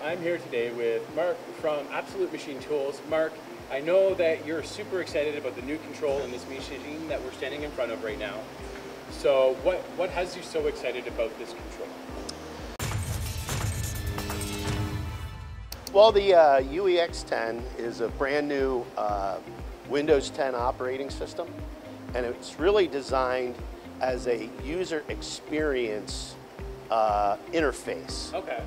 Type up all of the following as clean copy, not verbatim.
I'm here today with Mark from Absolute Machine Tools. Mark, I know that you're super excited about the new control in this machine that we're standing in front of right now. So what has you so excited about this control? Well, the UEX 10 is a brand new Windows 10 operating system, and it's really designed as a user experience interface. Okay.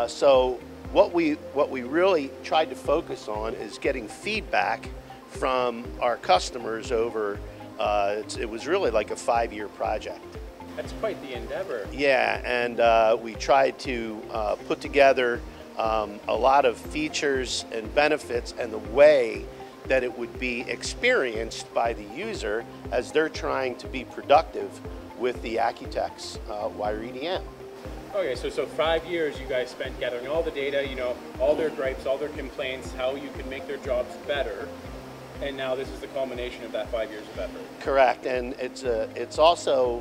So what we really tried to focus on is getting feedback from our customers over, it was really like a 5-year project. That's quite the endeavor. Yeah, and we tried to put together a lot of features and benefits and the way that it would be experienced by the user as they're trying to be productive with the AccuteX wire EDM. Okay, so 5 years you guys spent gathering all the data, you know, all their gripes, all their complaints, how you could make their jobs better, and now this is the culmination of that 5 years of effort. Correct, and it's also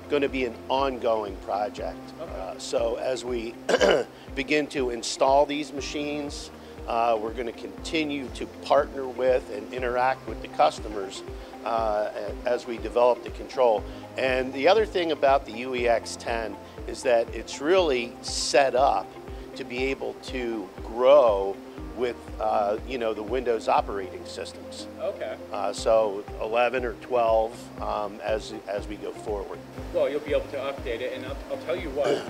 going to be an ongoing project. Okay. So as we begin to install these machines, we're going to continue to partner with and interact with the customers as we develop the control. And the other thing about the UEX 10 is that it's really set up to be able to grow with you know, the Windows operating systems. Okay. So 11 or 12 as we go forward. Well, you'll be able to update it, and I'll tell you what,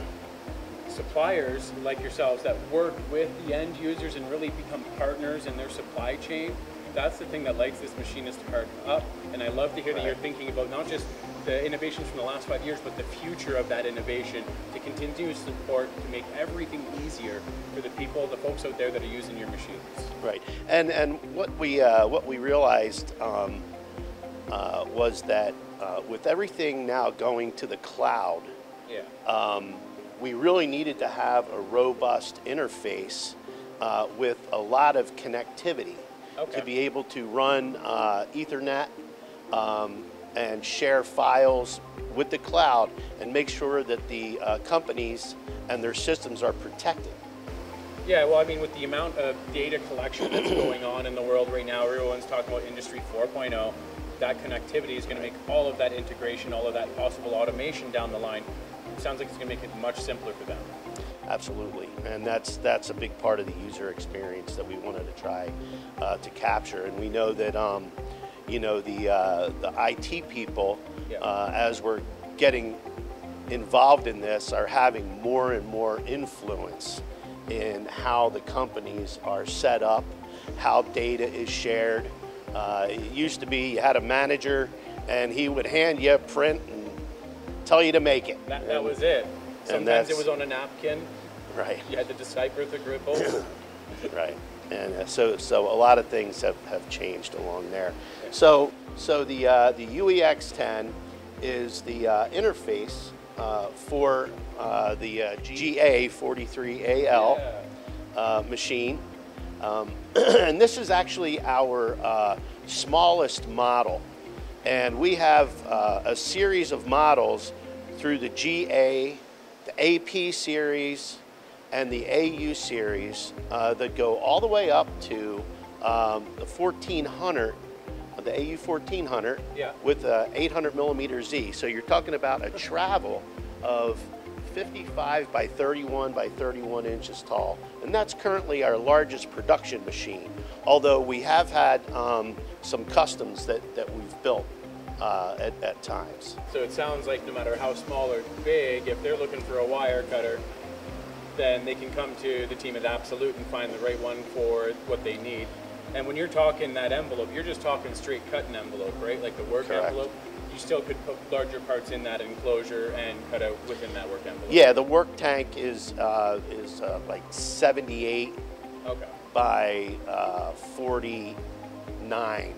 suppliers like yourselves that work with the end users and really become partners in their supply chain, that's the thing that lights this machinist heart up. And I love to hear that you're thinking about not just the innovations from the last 5 years, but the future of that innovation to continue to support, to make everything easier for the people, the folks out there that are using your machines. Right. And what we realized was that with everything now going to the cloud, we really needed to have a robust interface with a lot of connectivity to be able to run Ethernet and share files with the cloud and make sure that the companies and their systems are protected. Yeah, well, I mean, with the amount of data collection that's going on in the world right now, everyone's talking about Industry 4.0, that connectivity is going to make all of that integration, all of that possible automation down the line, it sounds like it's going to make it much simpler for them. Absolutely, and that's a big part of the user experience that we wanted to try to capture. And we know that you know, the IT people, as we're getting involved in this, are having more and more influence in how the companies are set up, how data is shared. It used to be you had a manager and he would hand you a print and tell you to make it. That was it. Sometimes it was on a napkin. Right. You had to decipher the gripples. Right. And so a lot of things have changed along there. So the UEX 10 is the interface for the GA43AL machine. And this is actually our smallest model. And we have a series of models through the GA, the AP series, and the AU series that go all the way up to the 1400, the AU 1400 with a 800 millimeter Z. So you're talking about a travel of 55 by 31 by 31 inches tall. And that's currently our largest production machine, although we have had some customs that we've built at times. So it sounds like no matter how small or big, if they're looking for a wire cutter, then they can come to the team at Absolute and find the right one for what they need. And when you're talking that envelope, you're just talking straight cutting envelope, right? Like the work envelope. You still could put larger parts in that enclosure and cut out within that work envelope. Yeah, the work tank is like 78 by 49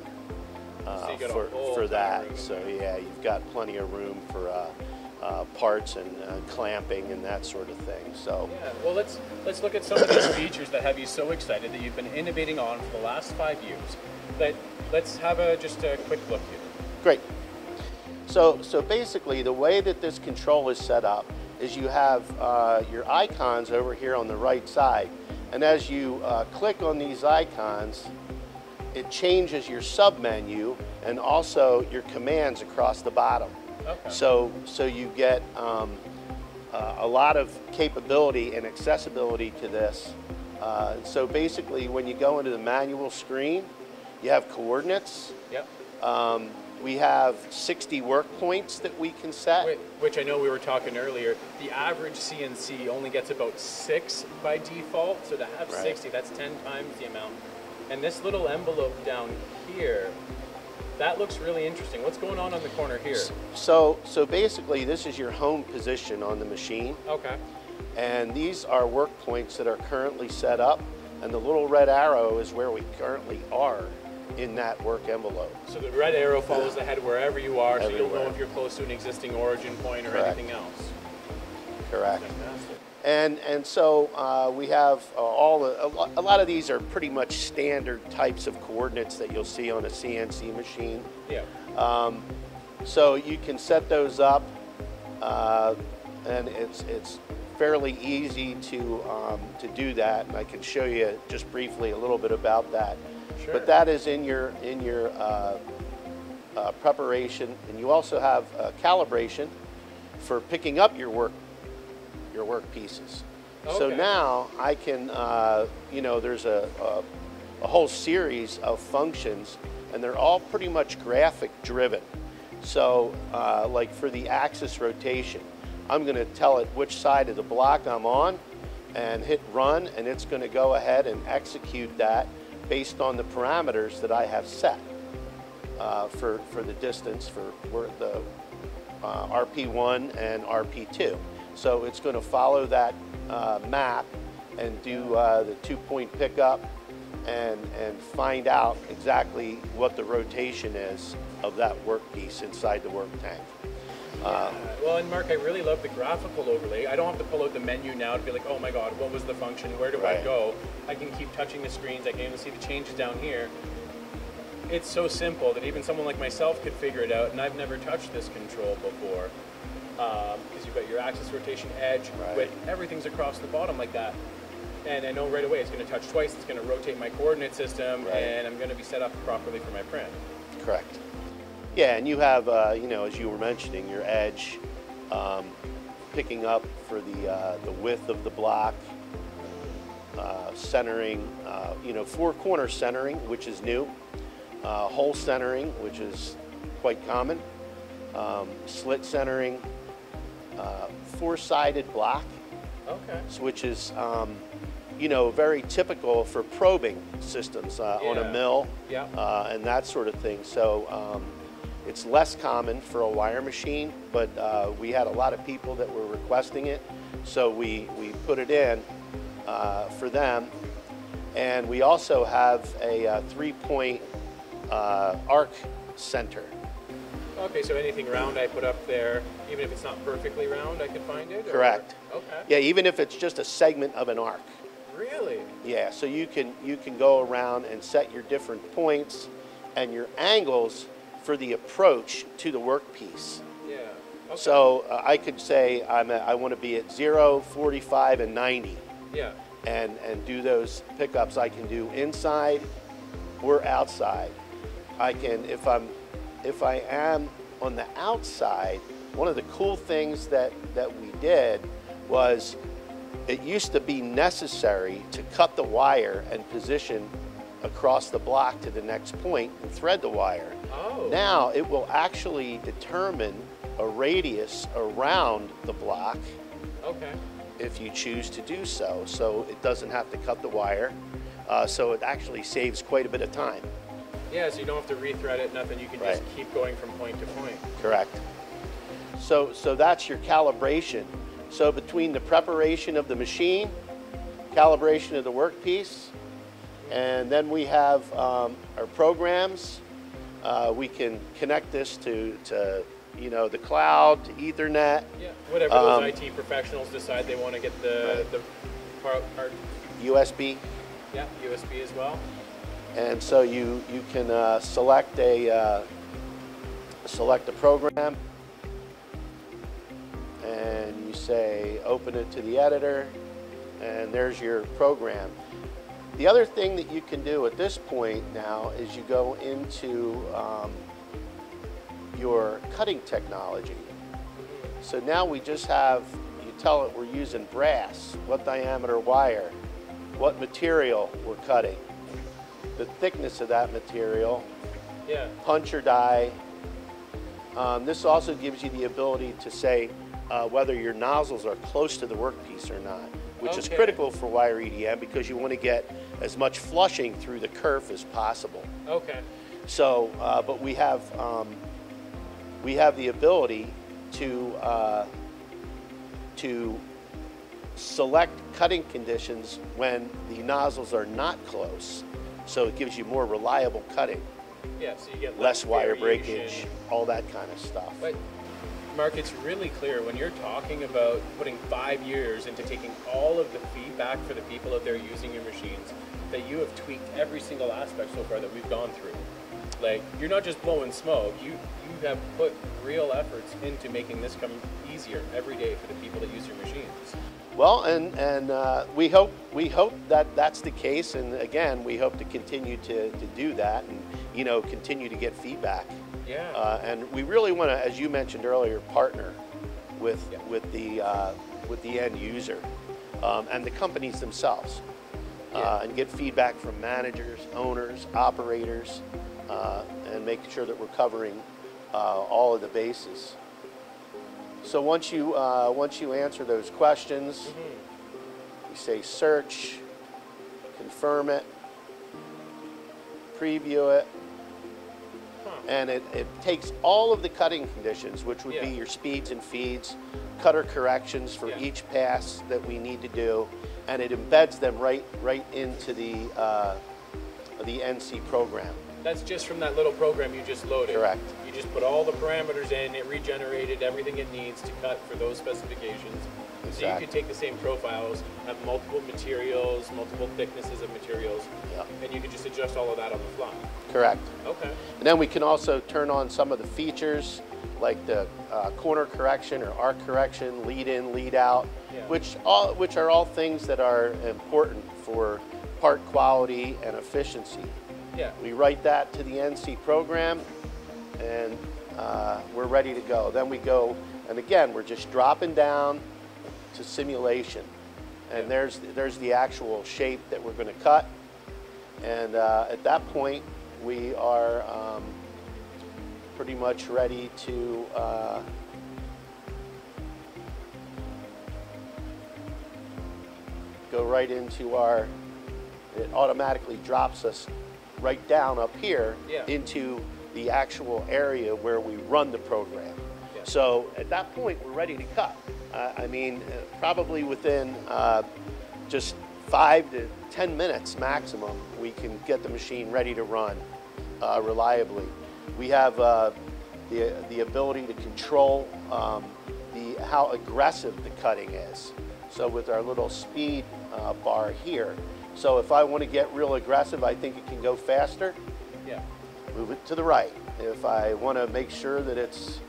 for that. So yeah, you've got plenty of room for parts and clamping and that sort of thing. So yeah, well, let's look at some of these features that have you so excited that you've been innovating on for the last 5 years. But let's have just a quick look here. Great. So basically, the way that this control is set up is you have your icons over here on the right side. And as you click on these icons, it changes your submenu and also your commands across the bottom. Okay. So you get a lot of capability and accessibility to this. So basically, when you go into the manual screen, you have coordinates. Yep. We have 60 work points that we can set. Which I know we were talking earlier. The average CNC only gets about 6 by default, so to have 60, that's 10 times the amount. And this little envelope down here, that looks really interesting. What's going on the corner here? So basically, this is your home position on the machine. Okay. And these are work points that are currently set up, and the little red arrow is where we currently are in that work envelope. So the red arrow follows the head wherever you are, Everywhere. so you'll know if you're close to an existing origin point or anything else. Correct. Fantastic. And so we have a lot of these are pretty much standard types of coordinates that you'll see on a CNC machine. Yeah. So you can set those up, and it's fairly easy to do that, and I can show you just briefly a little bit about that. Sure. But that is in your preparation, and you also have calibration for picking up your work pieces. Okay. So now I can, there's a whole series of functions, and they're all pretty much graphic driven. So like for the axis rotation, I'm going to tell it which side of the block I'm on and hit run, and it's going to go ahead and execute that based on the parameters that I have set for the distance for the RP1 and RP2. So it's going to follow that map and do the 2-point pickup and find out exactly what the rotation is of that workpiece inside the work tank. Well, and Mark, I really love the graphical overlay. I don't have to pull out the menu now to be like, oh my God, what was the function? Where do I go? I can keep touching the screens. I can even see the changes down here. It's so simple that even someone like myself could figure it out, and I've never touched this control before. Because you've got your axis rotation edge, but everything's across the bottom like that. And I know right away it's going to touch twice, it's going to rotate my coordinate system, and I'm going to be set up properly for my print. Correct. Yeah, and you have, as you were mentioning, your edge picking up for the width of the block, centering, 4-corner centering, which is new, hole centering, which is quite common, slit centering, 4-sided block, which is, very typical for probing systems on a mill and that sort of thing. So it's less common for a wire machine, but we had a lot of people that were requesting it, so we put it in for them. And we also have a 3-point arc center. Okay, so anything round I put up there, even if it's not perfectly round, I can find it? Correct. Okay. Yeah, even if it's just a segment of an arc. Really? Yeah, so you can go around and set your different points and your angles for the approach to the workpiece. Yeah. Okay. So I could say I want to be at 0, 45, and 90. Yeah. And do those pickups. I can do inside or outside. I can, if I am on the outside, one of the cool things that we did was it used to be necessary to cut the wire and position across the block to the next point and thread the wire. Oh. Now it will actually determine a radius around the block if you choose to do so. So it doesn't have to cut the wire. So it actually saves quite a bit of time. Yeah, so you don't have to rethread it, nothing. You can just keep going from point to point. Correct. So that's your calibration. So between the preparation of the machine, calibration of the workpiece, and then we have our programs. We can connect this to the cloud, to Ethernet. Yeah, whatever those IT professionals decide they want to get the part. USB. Yeah, USB as well. And so you can select a program, and and you say open it to the editor, and there's your program. The other thing that you can do at this point now is you go into your cutting technology. So now we just have, you tell it we're using brass, what diameter wire, what material we're cutting, the thickness of that material, punch or die. This also gives you the ability to say whether your nozzles are close to the workpiece or not, which is critical for wire EDM because you want to get as much flushing through the kerf as possible. Okay. So, but we have the ability to select cutting conditions when the nozzles are not close. So it gives you more reliable cutting. Yeah, so you get less wire breakage, all that kind of stuff. But Mark, it's really clear when you're talking about putting 5 years into taking all of the feedback for the people out there using your machines, that you have tweaked every single aspect so far that we've gone through. Like, you're not just blowing smoke, you have put real efforts into making this come easier every day for the people that use your machines. Well, and we hope that that's the case, and again, we hope to continue to do that, and continue to get feedback. Yeah. And we really want to, as you mentioned earlier, partner with the end user and the companies themselves, and get feedback from managers, owners, operators, and make sure that we're covering all of the bases. So once you answer those questions, you say search, confirm it, preview it, and it takes all of the cutting conditions, which would be your speeds and feeds, cutter corrections for each pass that we need to do, and it embeds them right into the NC program. That's just from that little program you just loaded. Correct. You just put all the parameters in, it regenerated everything it needs to cut for those specifications. Exactly. So you could take the same profiles, have multiple materials, multiple thicknesses of materials, and you could just adjust all of that on the fly. Correct. Okay. And then we can also turn on some of the features like the corner correction or arc correction, lead in, lead out, which are all things that are important for part quality and efficiency. Yeah. We write that to the NC program, and we're ready to go. Then we go, and again, we're just dropping down to simulation, and there's the actual shape that we're going to cut, and at that point we are pretty much ready to go right into our, it automatically drops us right down up here into the actual area where we run the program. So at that point we're ready to cut. I mean, probably within just 5 to 10 minutes maximum, we can get the machine ready to run reliably. We have the ability to control how aggressive the cutting is. So with our little speed bar here, so if I want to get real aggressive, I think it can go faster, move it to the right. If I want to make sure that it's,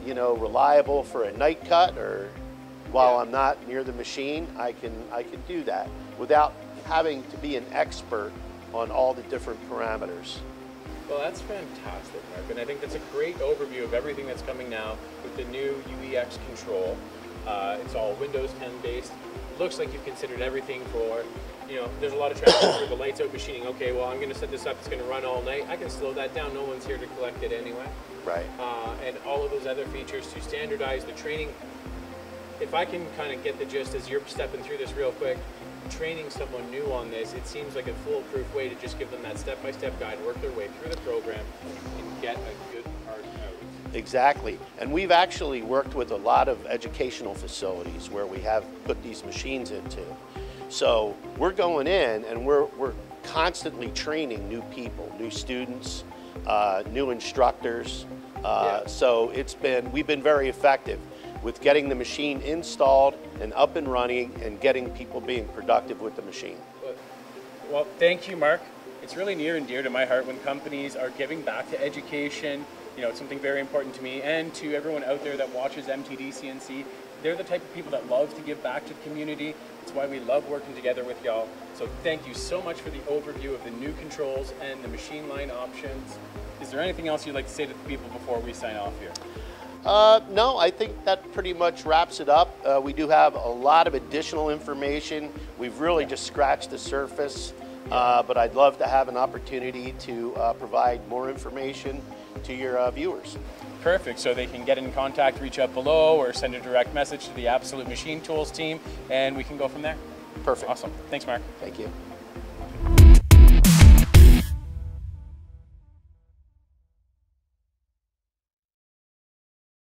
you know, reliable for a night cut or while I'm not near the machine, I can do that without having to be an expert on all the different parameters. Well, that's fantastic, Mark, and I think that's a great overview of everything that's coming now with the new UEX control. It's all Windows 10 based. Looks like you've considered everything for, you know, there's a lot of traffic for the lights out machining. Okay, well, I'm going to set this up, it's going to run all night. I can slow that down, no one's here to collect it anyway. Right. And all of those other features to standardize the training. If I can kind of get the gist as you're stepping through this real quick, training someone new on this, it seems like a foolproof way to just give them that step-by-step guide, work their way through the program, and get a good part out. Exactly. And we've actually worked with a lot of educational facilities where we have put these machines into. So we're going in and we're constantly training new people, new students, new instructors. So we've been very effective with getting the machine installed and up and running and getting people being productive with the machine. Well, thank you, Mark. It's really near and dear to my heart when companies are giving back to education. You know, it's something very important to me and to everyone out there that watches MTDCNC. they're the type of people that love to give back to the community. It's why we love working together with y'all. So thank you so much for the overview of the new controls and the machine line options. Is there anything else you'd like to say to the people before we sign off here? No, I think that pretty much wraps it up. We do have a lot of additional information. We've really just scratched the surface, but I'd love to have an opportunity to provide more information to your viewers. Perfect. So they can get in contact, reach out below, or send a direct message to the Absolute Machine Tools team, and we can go from there. Perfect. Awesome. Thanks, Mark. Thank you.